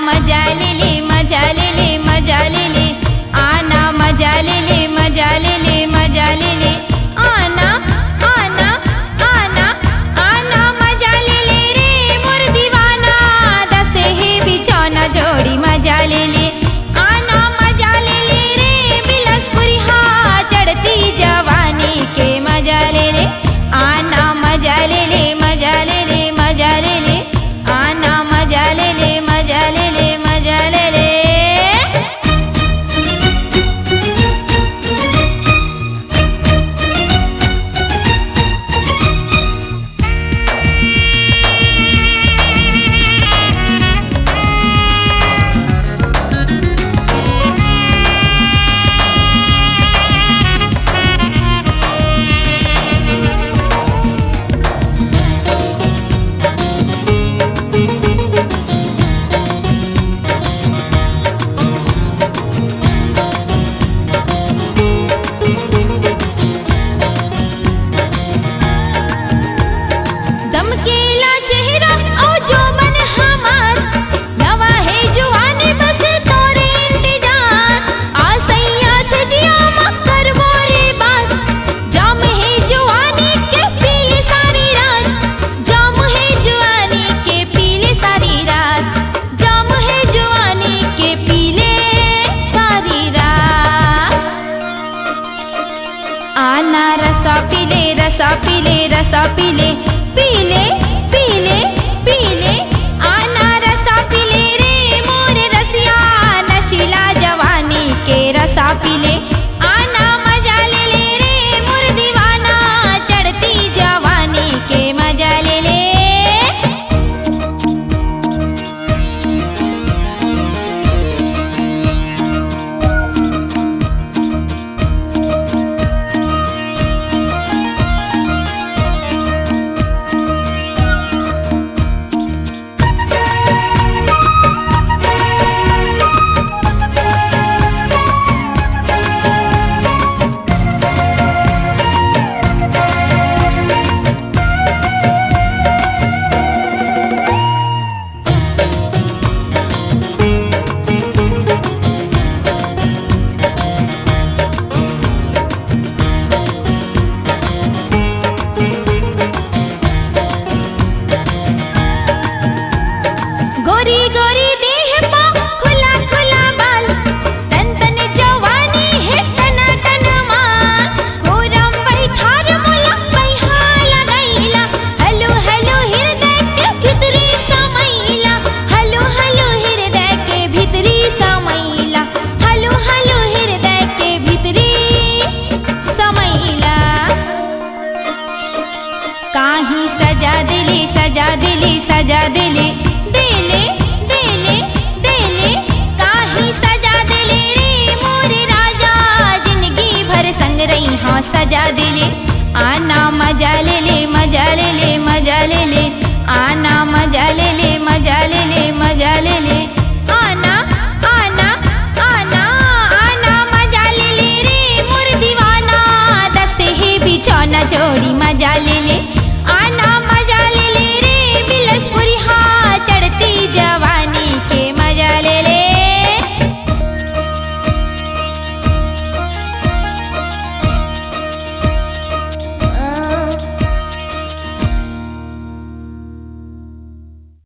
मजा ले ले मजा ले ले मजा ले ले आना मजा ले ले मजा ले ले मजा ले ले आना आना आना आना मजा ले ले रे मोर दीवाना दस है बिछौना जोड़ी मजा ले ले आना मजा ले ले रे बिलासपुरी हाँ चढ़ती जवानी के मजा ले ले आना मजा ले ले मजा ले ले मजा ले ले आना मजा ले ले मजा ले ले मजा ले ले दमकेला चेहरा ओ जो मन हमार नवा है जुआनी बस तोरे इंतजार आसैया से जिया मकर मोरे बात जाम है जुआनी के पीले सारी रात जाम है जुआनी के पीले सारी रात जाम है जुआनी के पीले सारी रात आना रसा पीले रसा पीले रसा पीले पीले पीले पीले आना रसा पीले रे मोरे रसिया नशीला जवानी के रसा पीले आना मजा ले ले रे मोर दीवाना चढ़ती जवानी के मजा ले ले गोरी गोरी देह पा खुला खुला बाल तन तन जवानी है तना तन माल गोरम बैठार मुला बैहा लगैला हलो हलो हृदय के भीतरी समैला हलो हलो हृदय के भीतरी समैला हलो हलो हृदय के भीतरी समैला काहीं सजा दिली सजा दिली सजा दिली देले देले देले काहीं सजा दिले रे मोरे राजा जिंदगी भर संग रही हाँ सजा दिले आना मजा ले ले मजा ले ले मजा ले ले